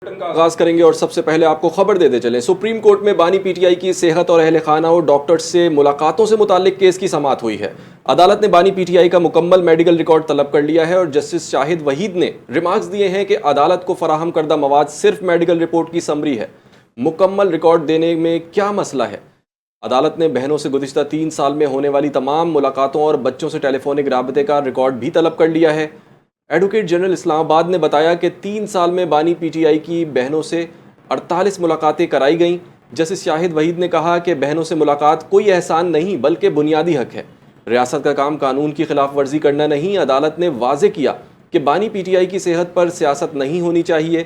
کا آغاز کریں گے اور سب سے پہلے آپ کو خبر دیتے چلیں۔ سپریم کورٹ میں بانی پی ٹی آئی کی صحت اور اہل خانہ اور ڈاکٹرز سے ملاقاتوں سے متعلق کیس کی سماعت ہوئی ہے۔ عدالت نے بانی پی ٹی آئی کا مکمل میڈیکل ریکارڈ طلب کر لیا ہے اور جسٹس شاہد وحید نے ریمارکس دیے ہیں کہ عدالت کو فراہم کردہ مواد صرف میڈیکل رپورٹ کی سمری ہے، مکمل ریکارڈ دینے میں کیا مسئلہ ہے۔ عدالت نے بہنوں سے گزشتہ 3 سال میں ہونے والی تمام ملاقاتوں اور بچوں سے ٹیلی فونک رابطے کا ریکارڈ بھی طلب کر لیا ہے۔ ایڈوکیٹ جنرل اسلام آباد نے بتایا کہ 3 سال میں بانی پی ٹی آئی کی بہنوں سے 48 ملاقاتیں کرائی گئیں۔ جسٹس شاہد وحید نے کہا کہ بہنوں سے ملاقات کوئی احسان نہیں بلکہ بنیادی حق ہے۔ ریاست کا کام قانون کی خلاف ورزی کرنا نہیں۔ عدالت نے واضح کیا کہ بانی پی ٹی آئی کی صحت پر سیاست نہیں ہونی چاہیے۔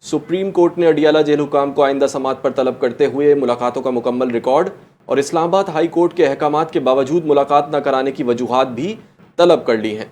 سپریم کورٹ نے اڈیالہ جیل حکام کو آئندہ سماعت پر طلب کرتے ہوئے ملاقاتوں کا مکمل ریکارڈ اور اسلام آباد ہائی کورٹ کے احکامات کے باوجود ملاقات نہ کرانے کی وجوہات بھی طلب کر لی ہیں۔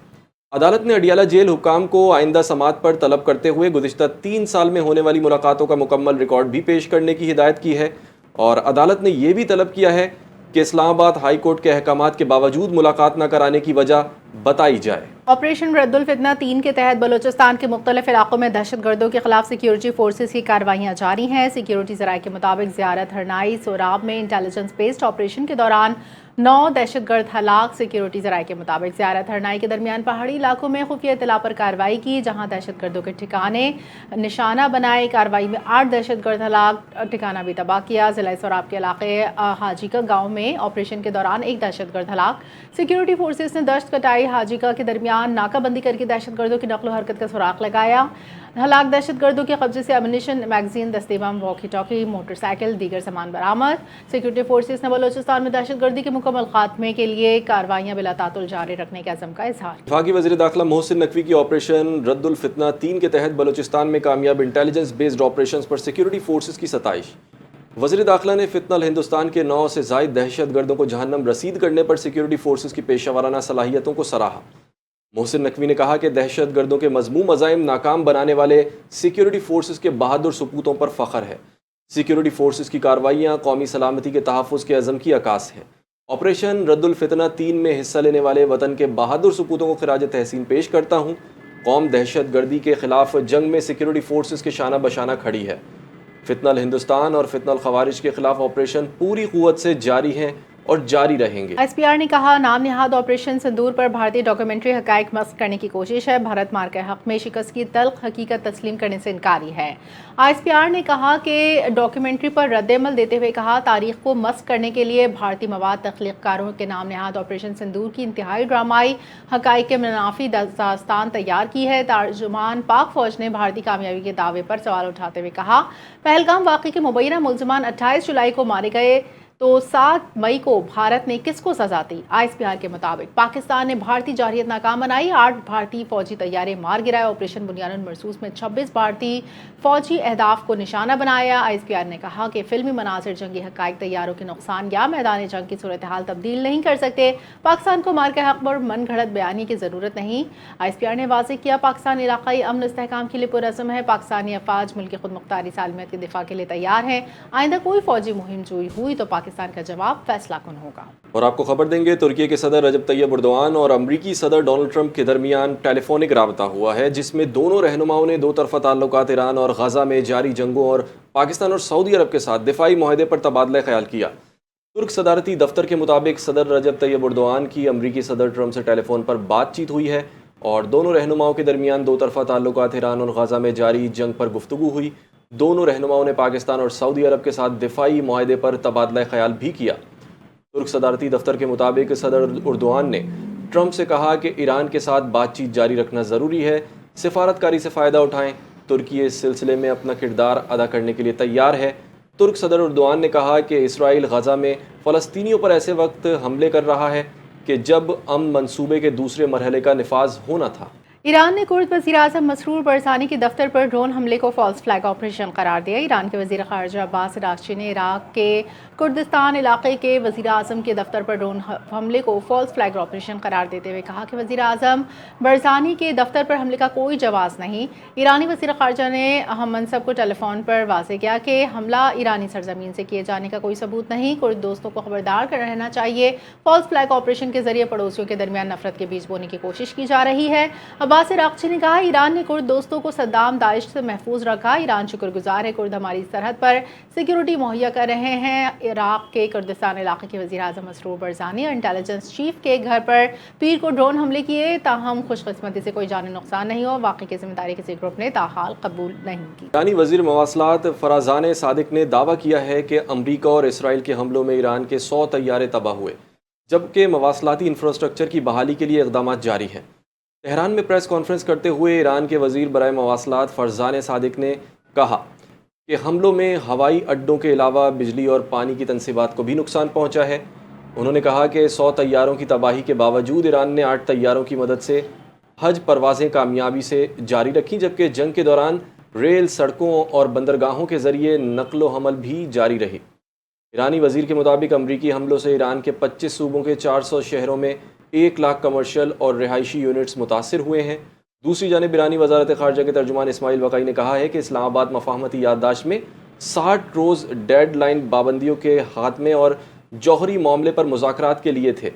عدالت نے اڈیالہ جیل حکام کو آئندہ سماعت پر طلب کرتے ہوئے گزشتہ 3 سال میں ہونے والی ملاقاتوں کا مکمل ریکارڈ بھی پیش کرنے کی ہدایت کی ہے اور عدالت نے یہ بھی طلب کیا ہے کہ اسلام آباد ہائی کورٹ کے احکامات کے باوجود ملاقات نہ کرانے کی وجہ بتائی جائے۔ آپریشن رد الفتنہ 3 کے تحت بلوچستان کے مختلف علاقوں میں دہشت گردوں کے خلاف سیکیورٹی فورسز کی کارروائیاں جاری ہیں۔ سیکیورٹی ذرائع کے مطابق زیارت ہرنائی سوراب میں انٹیلیجنس بیسڈ آپریشن کے دوران 9 دہشت گرد ہلاک۔ سیکیورٹی ذرائع کے مطابق زیارت ہرنائی کے درمیان پہاڑی علاقوں میں خفیہ اطلاع پر کارروائی کی جہاں دہشت گردوں کے ٹھکانے نشانہ بنائے۔ کارروائی میں 8 دہشت گرد ہلاک، ٹھکانہ بھی تباہ کیا۔ ضلع سوراب کے علاقے حاجی کا گاؤں میں آپریشن کے دوران 1 دہشت گرد ہلاک۔ سیکیورٹی فورسز نے دشت کٹائی حاجی کا کے درمیان ناکہ بندی کر کے دہشت گردوں کی نقل و حرکت کا سراغ لگایا۔ ہلاک دہشت گردوں کے قبضے سے امونیشن، میگزین، دستے بم، واکی ٹاکی، موٹر سائیکل، دیگر سامان برآمد۔ سیکیورٹی فورسز نے بلوچستان میں دہشت گردی کے مکمل خاتمے کے لیے کارروائیاں بلا تعطل جاری رکھنے کے عزم کا اظہار کیا۔ وفاقی وزیر داخلہ محسن نقوی کی آپریشن رد الفتنہ 3 کے تحت بلوچستان میں کامیاب انٹیلیجنس بیسڈ آپریشنز پر سیکیورٹی فورسز کی ستائش۔ وزیر داخلہ نے فتنہ الہندوستان کے 9 سے زائد دہشت گردوں کو جہنم رسید کرنے پر سیکیورٹی فورسز کی پیشہ ورانہ صلاحیتوں کو سراہا۔ محسن نقوی نے کہا کہ دہشت گردوں کے مذموم عزائم ناکام بنانے والے سیکیورٹی فورسز کے بہادر سپوتوں پر فخر ہے۔ سیکیورٹی فورسز کی کارروائیاں قومی سلامتی کے تحفظ کے عزم کی عکاس ہے۔ آپریشن رد الفتنہ 3 میں حصہ لینے والے وطن کے بہادر سپوتوں کو خراج تحسین پیش کرتا ہوں۔ قوم دہشت گردی کے خلاف جنگ میں سیکیورٹی فورسز کے شانہ بشانہ کھڑی ہے۔ فتنہ الہندوستان اور فتنہ الخوارج کے خلاف آپریشن پوری قوت سے جاری ہیں اور جاری رہیں گے۔ ایس پی آر نے کہا نام نہاد آپریشن سندور پر بھارتی ڈاکیومنٹری حقائق مسخ کرنے کی کوشش ہے۔ بھارت مار کے حق میں شکست کی تلخ حقیقت تسلیم کرنے سے انکاری ہے۔ ایس پی آر نے کہا کہ ڈاکیومنٹری پر رد عمل دیتے ہوئے کہا تاریخ کو مسخ کرنے کے لیے بھارتی مواد تخلیق کاروں کے نام نہاد آپریشن سندور کی انتہائی ڈرامائی حقائق کے منافی داستان تیار کی ہے۔ ترجمان پاک فوج نے بھارتی کامیابی کے دعوے پر سوال اٹھاتے ہوئے کہا پہلگام واقعے کے مبینہ ملزمان 28 جولائی کو مارے گئے تو 7 مئی کو بھارت نے کس کو سزا دی؟ آئی ایس پی آر کے مطابق پاکستان نے بھارتی جارحیت ناکام بنائی، 8 بھارتی فوجی طیارے مار گرائے۔ آپریشن بنیاد مرصوص میں 26 بھارتی فوجی اہداف کو نشانہ بنایا۔ آئی ایس پی آر نے کہا کہ فلمی مناظر جنگی حقائق طیاروں کے نقصان یا میدان جنگ کی صورتحال تبدیل نہیں کر سکتے۔ پاکستان کو مار کے حق پر من گھڑت بیانی کی ضرورت نہیں۔ آئی ایس پی آر نے واضح کیا پاکستان علاقائی امن استحکام کے لیے پرعزم ہے۔ پاکستانی افواج ملک کی خود مختاری سالمیت کے دفاع کے لیے تیار ہیں۔ آئندہ کوئی فوجی مہم جوئی ہوئی تو پاکستان کا جواب فیصلہ کن ہوگا۔ اور آپ کو خبر دیں گے ترکی کے صدر رجب طیب اردوان اور امریکی صدر ڈونلڈ ٹرمپ کے درمیان ٹیلی فونک رابطہ ہوا ہے جس میں دونوں رہنماؤں نے 2 طرفہ تعلقات، ایران اور غزہ میں جاری جنگوں اور پاکستان اور سعودی عرب کے ساتھ دفاعی معاہدے پر تبادلہ خیال کیا۔ ترک صدارتی دفتر کے مطابق صدر رجب طیب اردوان کی امریکی صدر ٹرمپ سے ٹیلی فون پر بات چیت ہوئی ہے اور دونوں رہنماؤں کے درمیان 2 طرفہ تعلقات، ایران اور غزہ میں جاری جنگ پر گفتگو ہوئی۔ دونوں رہنماؤں نے پاکستان اور سعودی عرب کے ساتھ دفاعی معاہدے پر تبادلہ خیال بھی کیا۔ ترک صدارتی دفتر کے مطابق صدر اردوان نے ٹرمپ سے کہا کہ ایران کے ساتھ بات چیت جاری رکھنا ضروری ہے، سفارتکاری سے فائدہ اٹھائیں۔ ترکی اس سلسلے میں اپنا کردار ادا کرنے کے لیے تیار ہے۔ ترک صدر اردوان نے کہا کہ اسرائیل غزہ میں فلسطینیوں پر ایسے وقت حملے کر رہا ہے کہ جب امن منصوبے کے دوسرے مرحلے کا نفاذ ہونا تھا۔ ایران نے کرد وزیر اعظم مسرور برزانی کے دفتر پر ڈرون حملے کو فالس فلیگ آپریشن قرار دیا۔ ایران کے وزیر خارجہ عباس اراغچی نے عراق کے کردستان علاقے کے وزیر اعظم کے دفتر پر ڈرون حملے کو فالس فلیگ آپریشن قرار دیتے ہوئے کہا کہ وزیر اعظم برزانی کے دفتر پر حملے کا کوئی جواز نہیں۔ ایرانی وزیر خارجہ نے ہم منصب کو ٹیلی فون پر واضح کیا کہ حملہ ایرانی سرزمین سے کیے جانے کا کوئی ثبوت نہیں۔ کرد دوستوں کو خبردار کر رہنا چاہیے، فالس فلیگ آپریشن کے ذریعے پڑوسیوں کے درمیان نفرت کے بیج بونے کی کوشش کی جا رہی ہے۔ عباس عراقچی نے کہا ایران نے کرد دوستوں کو صدام داعش سے محفوظ رکھا، ایران شکر گزار ہے کرد ہماری سرحد پر سیکیورٹی مہیا کر رہے ہیں۔ عراق کے کردستان علاقے کے وزیر اعظم مسرور برزانی اور انٹیلیجنس چیف کے گھر پر پیر کو ڈرون حملے کیے، تاہم خوش قسمتی سے کوئی جانی نقصان نہیں ہوا۔ واقعے کی ذمہ داری کسی گروپ نے تاحال قبول نہیں کی۔ ایرانی وزیر مواصلات فرازان صادق نے دعویٰ کیا ہے کہ امریکہ اور اسرائیل کے حملوں میں ایران کے 100 طیارے تباہ ہوئے، جبکہ مواصلاتی انفراسٹرکچر کی بحالی کے لیے اقدامات جاری ہیں۔ تہران میں پریس کانفرنس کرتے ہوئے ایران کے وزیر برائے مواصلات فرزان صادق نے کہا کہ حملوں میں ہوائی اڈوں کے علاوہ بجلی اور پانی کی تنصیبات کو بھی نقصان پہنچا ہے۔ انہوں نے کہا کہ 100 طیاروں کی تباہی کے باوجود ایران نے 8 طیاروں کی مدد سے حج پروازیں کامیابی سے جاری رکھیں، جبکہ جنگ کے دوران ریل، سڑکوں اور بندرگاہوں کے ذریعے نقل و حمل بھی جاری رہی۔ ایرانی وزیر کے مطابق امریکی حملوں سے ایران کے 25 صوبوں کے 400 شہروں میں 1 لاکھ کمرشل اور رہائشی یونٹس متاثر ہوئے ہیں۔ دوسری جانب ایرانی وزارت خارجہ کے ترجمان اسماعیل وقائی نے کہا ہے کہ اسلام آباد مفاہمتی یادداشت میں 60 روز ڈیڈ لائن پابندیوں کے خاتمے اور جوہری معاملے پر مذاکرات کے لیے تھے،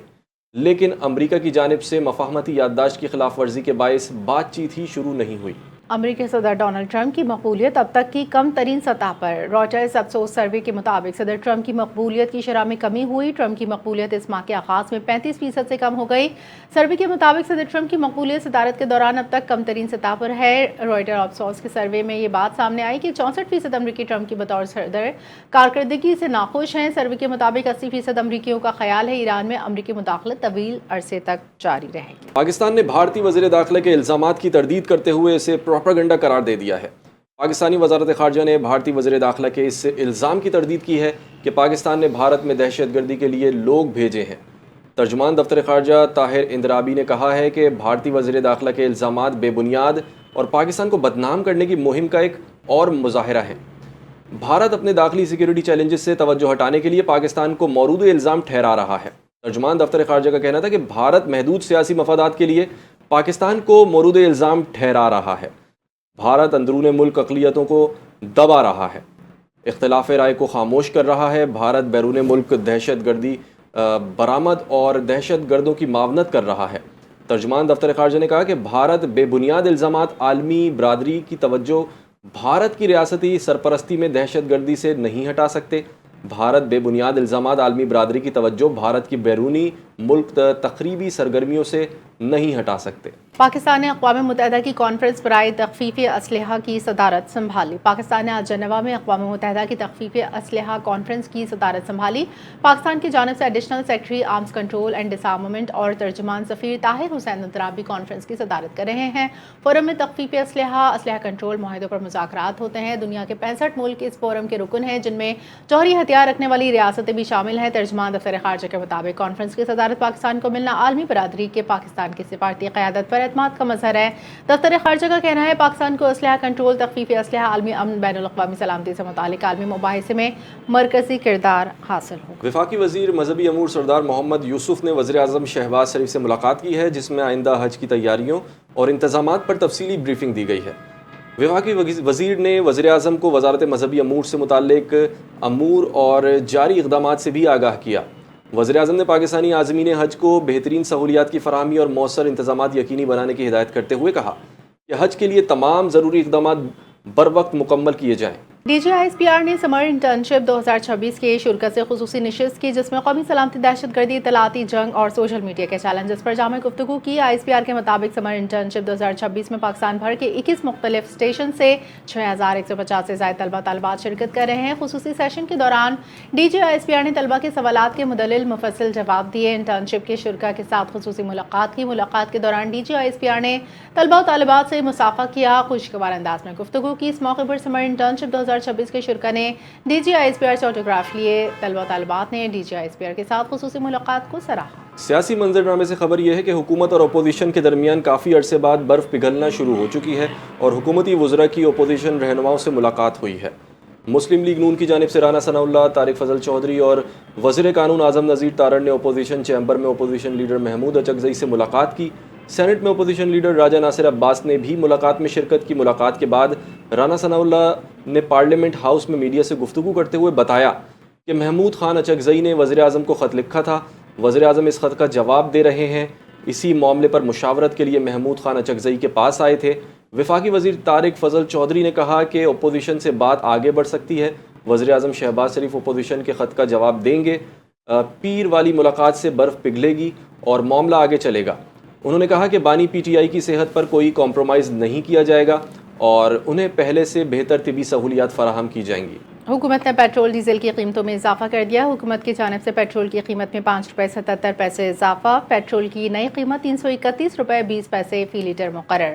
لیکن امریکہ کی جانب سے مفاہمتی یادداشت کی خلاف ورزی کے باعث بات چیت ہی شروع نہیں ہوئی۔ امریکی صدر ڈونلڈ ٹرمپ کی مقبولیت اب تک کی کم ترین سطح پر۔ راجرز افسوس سروے کے مطابق صدر ٹرمپ کی مقبولیت کی شرح میں کمی ہوئی۔ ٹرمپ کی مقبولیت اس ماہ کے آغاز میں 35% سے کم ہو گئی۔ سروے کے مطابق صدر ٹرمپ کی مقبولیت صدارت کے دوران اب تک کم ترین سطح پر ہے۔ رائٹر افسوس کے سروے میں یہ بات سامنے آئی کہ 64% امریکی ٹرمپ کی بطور صدر کارکردگی سے ناخوش ہیں۔ سروے کے مطابق 80% امریکیوں کا خیال ہے ایران میں امریکی مداخلت طویل عرصے تک جاری رہے گی۔ پاکستان نے بھارتی وزیر داخلہ کے الزامات کی تردید کرتے ہوئے اسے پروپیگنڈا قرار دے دیا ہے۔ پاکستانی وزارت خارجہ نے بھارتی وزیر داخلہ کے اس الزام کی تردید کی ہے کہ پاکستان نے بھارت میں دہشت گردی کے لیے لوگ بھیجے ہیں۔ ترجمان دفتر خارجہ طاہر اندرابی نے کہا ہے کہ بھارتی وزیر داخلہ کے الزامات بے بنیاد اور پاکستان کو بدنام کرنے کی مہم کا ایک اور مظاہرہ ہے۔ بھارت اپنے داخلی سیکیورٹی چیلنجز سے توجہ ہٹانے کے لیے پاکستان کو مورود الزام ٹھہرا رہا ہے۔ ترجمان دفتر خارجہ کا کہنا تھا کہ بھارت محدود سیاسی مفادات کے لیے پاکستان کو مورود الزام ٹھہرا رہا ہے۔ بھارت اندرون ملک اقلیتوں کو دبا رہا ہے، اختلاف رائے کو خاموش کر رہا ہے۔ بھارت بیرون ملک دہشت گردی برآمد اور دہشت گردوں کی معاونت کر رہا ہے۔ ترجمان دفتر خارجہ نے کہا کہ بھارت بے بنیاد الزامات عالمی برادری کی توجہ بھارت کی ریاستی سرپرستی میں دہشت گردی سے نہیں ہٹا سکتے۔ بھارت بے بنیاد الزامات عالمی برادری کی توجہ بھارت کی بیرونی ملک تخریبی سرگرمیوں سے نہیں ہٹا سکتے۔ پاکستان نے اقوام متحدہ کی کانفرنس برائے تخفیف اسلحہ کی صدارت سنبھالی۔ پاکستان نے آج جنیوا میں اقوام متحدہ کی تخفیف اسلحہ کانفرنس کی صدارت سنبھالی۔ پاکستان کی جانب سے additional secretary arms control and disarmament اور ترجمان سفیر طاہر حسین اندرابی کانفرنس کی صدارت کر رہے ہیں۔ فورم میں تخفیف اسلحہ کنٹرول معاہدوں پر مذاکرات ہوتے ہیں۔ دنیا کے 65 ملک اس فورم کے رکن ہیں، جن میں جوہری ہتھیار رکھنے والی ریاستیں بھی شامل ہیں۔ ترجمان دفتر خارجہ کے مطابق کانفرنس کی صدارت پاکستان کو ملنا عالمی برادری کے پاکستان کی سفارتی قیادت پر اعتماد کا مظہر ہے۔ دفتر خارجہ کا کہنا ہے پاکستان کو اسلحہ کنٹرول، تخفیف اسلحہ، عالمی امن، بین الاقوامی سلامتی سے متعلق عالمی مباحثے میں مرکزی کردار حاصل ہو۔ وفاقی وزیر مذہبی امور سردار محمد یوسف نے وزیر اعظم شہباز شریف سے ملاقات کی ہے، جس میں آئندہ حج کی تیاریوں اور انتظامات پر تفصیلی بریفنگ دی گئی ہے۔ وفاقی وزیر نے وزیر اعظم کو وزارت مذہبی امور سے متعلق امور اور جاری اقدامات سے بھی آگاہ کیا۔ وزیر اعظم نے پاکستانی عازمین حج کو بہترین سہولیات کی فراہمی اور مؤثر انتظامات یقینی بنانے کی ہدایت کرتے ہوئے کہا کہ حج کے لیے تمام ضروری اقدامات بروقت مکمل کیے جائیں۔ D G I S P R نے سمر انٹرنشپ 2026 کے شرکت سے خصوصی نشست کی، جس میں قومی سلامتی، دہشت گردی، اطلاعاتی جنگ اور سوشل میڈیا کے چیلنجز پر جامع گفتگو کی۔ آئی ایس پی آر کے مطابق سمر انٹرنشپ 2026 میں پاکستان بھر کے 21 مختلف اسٹیشن سے 6150 سے زائد طلبہ طالبات شرکت کر رہے ہیں۔ خصوصی سیشن کے دوران D G I S P R نے طلبہ کے سوالات کے مدلل مفصل جواب دیے۔ انٹرنشپ کے شرکاء کے ساتھ خصوصی ملاقات کی۔ ملاقات کے دوران D G I S P R نے طلبہ و طالبات سے مصافحہ کیا، خوشگوار انداز میں گفتگو کی۔ اس موقع پر سمر انٹرنشپ 2026 کے شرکاء نے D G I S P R سے آٹوگراف لیے۔ طلبہ و طالبات نے D G I S P R کے ساتھ خصوصی ملاقات کو سراہا۔ سیاسی منظرنامے سے خبر یہ ہے کہ حکومت اور اپوزیشن کے درمیان کافی عرصے بعد برف پگھلنا شروع ہو چکی ہے اور حکومتی وزراء کی اپوزیشن رہنماؤں سے ملاقات ہوئی ہے۔ مسلم لیگ نون کی جانب سے رانا ثناء اللہ، طارق فضل چودھری اور وزیر قانون اعظم نذیر تارڑ نے اپوزیشن چیمبر میں اپوزیشن لیڈر محمود اچکزئی سے ملاقات کی۔ سینٹ میں اپوزیشن لیڈر راجہ ناصر عباس نے بھی ملاقات میں شرکت کی۔ ملاقات کے بعد رانا ثناء اللہ نے پارلیمنٹ ہاؤس میں میڈیا سے گفتگو کرتے ہوئے بتایا کہ محمود خان اچکزئی نے وزیر اعظم کو خط لکھا تھا، وزیر اعظم اس خط کا جواب دے رہے ہیں، اسی معاملے پر مشاورت کے لیے محمود خان اچکزئی کے پاس آئے تھے۔ وفاقی وزیر طارق فضل چودھری نے کہا کہ اپوزیشن سے بات آگے بڑھ سکتی ہے۔ وزیر اعظم شہباز شریف اپوزیشن کے خط کا جواب دیں گے۔ پیر والی ملاقات سے برف پگھلے گی اور معاملہ آگے چلے گا۔ انہوں نے کہا کہ بانی پی ٹی آئی کی صحت پر کوئی کمپرومائز نہیں کیا جائے گا اور انہیں پہلے سے بہتر طبی سہولیات فراہم کی جائیں گی۔ حکومت نے پیٹرول ڈیزل کی قیمتوں میں اضافہ کر دیا۔ حکومت کی جانب سے پیٹرول کی قیمت میں 5.77 اضافہ۔ پیٹرول کی نئی قیمت 331.20 فی لیٹر مقرر۔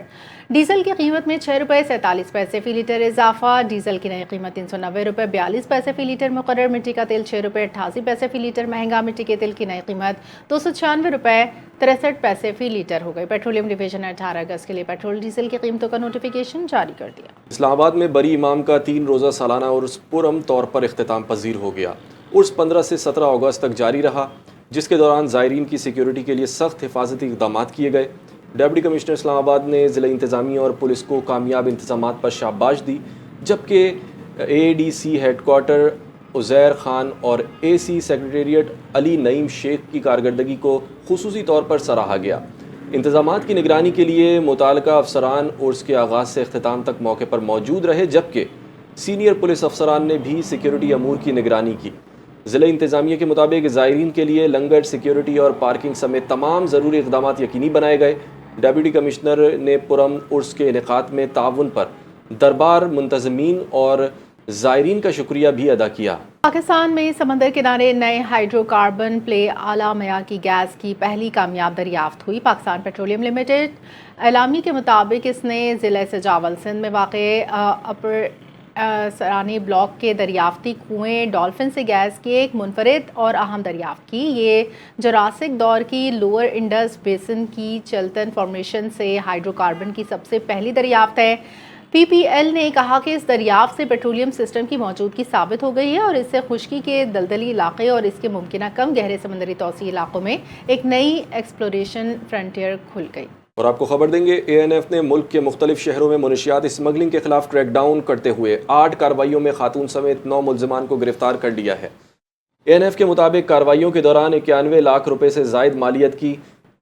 ڈیزل کی قیمت میں 6.47 فی لیٹر اضافہ۔ ڈیزل کی نئی قیمت 390.42 فی لیٹر مقرر۔ مٹی کا تیل 6.88 فی لیٹر مہنگا۔ مٹی کے تیل کی نئی قیمت 296.63 فی لیٹر ہو گئی۔ پیٹرولیم ڈویژن نے 18 اگست کے لیے پیٹرول ڈیزل کی قیمتوں کا نوٹیفیکیشن جاری کر دیا۔ اسلام آباد میں بری امام کا 3 روزہ سالانہ عرس پرام طور پر اختتام پذیر ہو گیا۔ عرس 15 سے 17 اگست تک جاری رہا، جس کے دوران زائرین کی سیکیورٹی کے لیے سخت حفاظتی اقدامات کیے گئے۔ ڈپٹی کمشنر اسلام آباد نے ضلع انتظامیہ اور پولیس کو کامیاب انتظامات پر شاباش دی، جبکہ A D C headquarter Uzair Khan اور اے سی سیکریٹریٹ علی نعیم شیخ کی کارکردگی کو خصوصی طور پر سراہا گیا۔ انتظامات کی نگرانی کے لیے متعلقہ افسران عرس کے آغاز سے اختتام تک موقع پر موجود رہے، جبکہ سینئر پولیس افسران نے بھی سیکیورٹی امور کی نگرانی کی۔ ضلع انتظامیہ کے مطابق زائرین کے لیے لنگر، سیکیورٹی اور پارکنگ سمیت تمام ضروری اقدامات یقینی بنائے گئے۔ ڈپٹی کمشنر نے پرام عرس کے انعقاد میں تعاون پر دربار منتظمین اور زائرین کا شکریہ بھی ادا کیا۔ پاکستان میں سمندر کنارے نئے ہائیڈرو کاربن پلے اعلیٰ معیار کی گیس کی پہلی کامیاب دریافت ہوئی۔ پاکستان پیٹرولیم لمیٹڈ اعلامی کے مطابق اس نے ضلع سجاول سندھ میں واقع اپر سرانی بلاک کے دریافتی کنویں ڈالفن سے گیس کی ایک منفرد اور اہم دریافت کی۔ یہ جراسک دور کی لوور انڈس بیسن کی چلتن فارمیشن سے ہائیڈرو کاربن کی سب سے پہلی دریافت ہے۔ پی پی ایل نے کہا کہ اس دریافت سے پیٹرولیم سسٹم کی موجودگی ثابت ہو گئی ہے اور اس سے خشکی کے دلدلی علاقے اور اس کے ممکنہ کم گہرے سمندری توسیع علاقوں میں ایک نئی ایکسپلوریشن فرنٹیئر کھل گئی۔ اور آپ کو خبر دیں گے، اے این ایف نے ملک کے مختلف شہروں میں منشیات اسمگلنگ کے خلاف کریک ڈاؤن کرتے ہوئے 8 کارروائیوں میں خاتون سمیت 9 ملزمان کو گرفتار کر لیا ہے۔ اے این ایف کے مطابق کارروائیوں کے دوران 91 لاکھ روپے سے زائد مالیت کی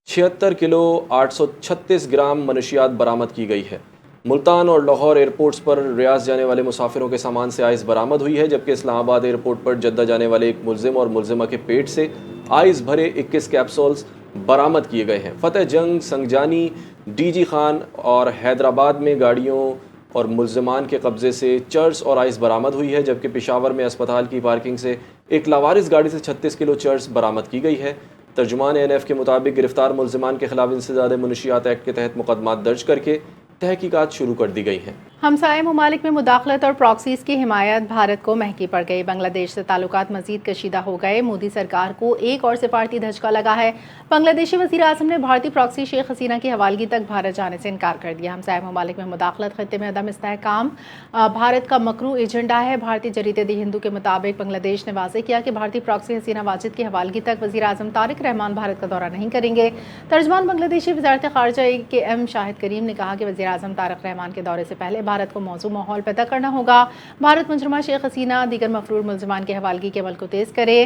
76 کلو 836 گرام منشیات برآمد کی گئی ہے۔ ملتان اور لاہور ایئرپورٹس پر ریاض جانے والے مسافروں کے سامان سے آئس برآمد ہوئی ہے، جبکہ اسلام آباد ایئرپورٹ پر جدہ جانے والے ایک ملزم اور ملزمہ کے پیٹ سے آئس بھرے 21 کیپسولز برآمد کیے گئے ہیں۔ فتح جنگ، سنگجانی، ڈی جی خان اور حیدرآباد میں گاڑیوں اور ملزمان کے قبضے سے چرس اور آئس برآمد ہوئی ہے، جبکہ پشاور میں اسپتال کی پارکنگ سے ایک لاوارث گاڑی سے 36 کلو چرس برآمد کی گئی ہے۔ ترجمان اے این ایف کے مطابق گرفتار ملزمان کے خلاف انسداد منشیات ایکٹ کے تحت مقدمات درج کر کے تحقیقات شروع کر دی گئی ہیں۔ ہمسائے ممالک میں مداخلت اور پراکسیز کی حمایت بھارت کو مہنگی پڑ گئی۔ بنگلہ دیش سے تعلقات مزید کشیدہ ہو گئے۔ مودی سرکار کو ایک اور سفارتی دھچکا لگا ہے۔ بنگلہ دیشی وزیر اعظم نے بھارتی پراکسی شیخ حسینہ کی حوالگی تک بھارت جانے سے انکار کر دیا۔ ہمسائے ممالک میں مداخلت، خطے میں عدم استحکام بھارت کا مکروہ ایجنڈا ہے۔ بھارتی جریدے دی ہندو کے مطابق بنگلہ دیش نے واضح کیا کہ بھارتی پراکسی حسینہ واجد کی حوالگی تک وزیر اعظم طارق رحمان بھارت کا دورہ نہیں کریں گے۔ ترجمان بنگلہ دیشی وزارت خارجہ کے ایم شاہد کریم نے کہا کہ وزیر اعظم طارق رحمان کے دورے سے پہلے بھارت کو موزوں ماحول پیدا کرنا ہوگا۔ بھارت مجرمہ شیخ حسینہ دیگر مفرور ملزمان کی حوالگی کے عمل کو تیز کرے۔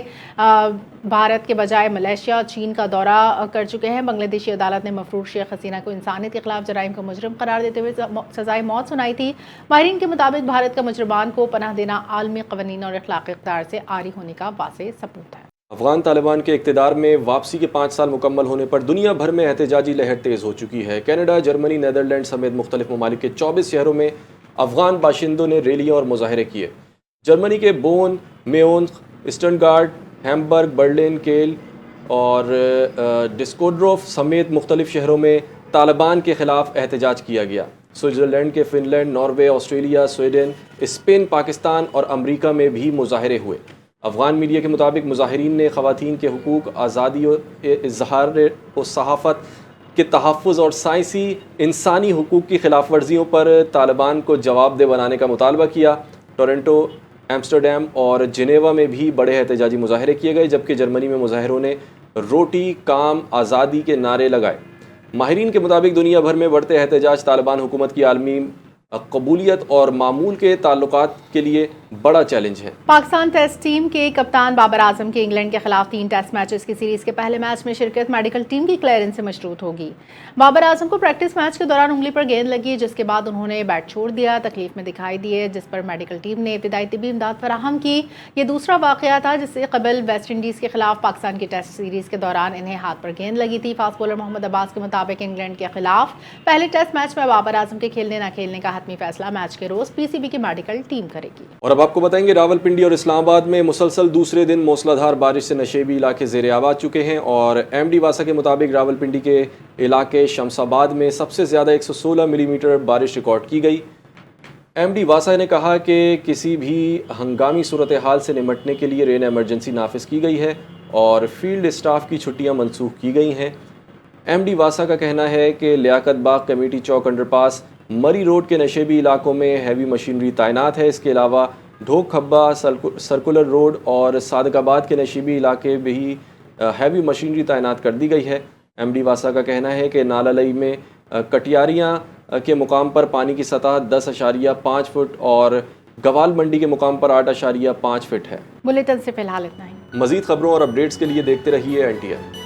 بھارت کے بجائے ملیشیا، چین کا دورہ کر چکے ہیں۔ بنگلہ دیشی عدالت نے مفرور شیخ حسینہ کو انسانیت کے خلاف جرائم کا مجرم قرار دیتے ہوئے سزائے موت سنائی تھی۔ ماہرین کے مطابق بھارت کا مجرمان کو پناہ دینا عالمی قوانین اور اخلاقی اقدار سے عاری ہونے کا واضح ثبوت ہے۔ افغان طالبان کے اقتدار میں واپسی کے 5 سال مکمل ہونے پر دنیا بھر میں احتجاجی لہر تیز ہو چکی ہے۔ کینیڈا، جرمنی، نیدرلینڈ سمیت مختلف ممالک کے 24 شہروں میں افغان باشندوں نے ریلیاں اور مظاہرے کیے۔ جرمنی کے بون، میونخ، اسٹرنگارٹ، ہیمبرگ، برلن، کیل اور ڈسکوڈروف سمیت مختلف شہروں میں طالبان کے خلاف احتجاج کیا گیا۔ سوئٹزرلینڈ کے Finland, Norway, Australia, Sweden, Spain, Pakistan اور امریکہ میں بھی مظاہرے ہوئے۔ افغان میڈیا کے مطابق مظاہرین نے خواتین کے حقوق، آزادی و اظہار و صحافت کے تحفظ اور سائنسی انسانی حقوق کی خلاف ورزیوں پر طالبان کو جواب دہ بنانے کا مطالبہ کیا۔ ٹورنٹو، ایمسٹرڈیم اور جنیوا میں بھی بڑے احتجاجی مظاہرے کیے گئے، جبکہ جرمنی میں مظاہروں نے روٹی، کام، آزادی کے نعرے لگائے۔ ماہرین کے مطابق دنیا بھر میں بڑھتے احتجاج طالبان حکومت کی عالمی قبولیت اور معمول کے تعلقات کے لیے بڑا چیلنج ہے۔ پاکستان ٹیسٹ ٹیم کے کپتان بابر اعظم کی انگلینڈ کے خلاف 3 ٹیسٹ میچز کی سیریز کے پہلے میچ میں شرکت میڈیکل ٹیم کی کلیئرنس سے مشروط ہوگی۔ بابر اعظم کو پریکٹس میچ کے دوران انگلی پر گیند لگی، جس کے بعد انہوں نے بیٹ چھوڑ دیا، تکلیف میں دکھائی دیے، جس پر میڈیکل ٹیم نے ابتدائی طبی امداد فراہم کی۔ یہ دوسرا واقعہ تھا جس سے قبل ویسٹ انڈیز کے خلاف پاکستان کی ٹیسٹ سیریز کے دوران انہیں ہاتھ پر گیند لگی تھی۔ فاسٹ بولر محمد عباس کے مطابق انگلینڈ کے خلاف پہلے ٹیسٹ میچ میں بابر اعظم کے کھیلنے نہ کھیلنے کا حتمی فیصلہ میچ کے روز پی سی بی کی میڈیکل ٹیم کرے گی۔ اور اب آپ کو بتائیں گے راولپنڈی اور اسلام آباد میں مسلسل دوسرے دن موسلا دھار بارش سے نشیبی علاقے زیر آب آ چکے ہیں، اور ایم ڈی واسا کے مطابق راولپنڈی کے علاقے شمس آباد میں سب سے زیادہ 116 ملی میٹر بارش ریکارڈ کی گئی۔ ایم ڈی واسا نے کہا کہ کسی بھی ہنگامی صورتحال سے نمٹنے کے لیے رین ایمرجنسی نافذ کی گئی ہے اور فیلڈ اسٹاف کی چھٹیاں منسوخ کی گئی ہیں۔ ایم ڈی واسا کا کہنا ہے کہ لیاقت باغ کمیٹی چوک انڈر پاس مری روڈ کے نشیبی علاقوں میں ہیوی مشینری تعینات ہے۔ اس کے علاوہ ڈھوک کھبا، سرکولر روڈ اور صادق آباد کے نشیبی علاقے بھی ہیوی مشینری تعینات کر دی گئی ہے۔ ایم ڈی واسا کا کہنا ہے کہ نالہ لئی میں کٹیاریاں کے مقام پر پانی کی سطح 10.5 فٹ اور گوال منڈی کے مقام پر 8.5 فٹ ہے۔ بلیٹن سے فی الحال اتنا ہی۔ مزید خبروں اور اپڈیٹس کے لیے دیکھتے رہیے NTN۔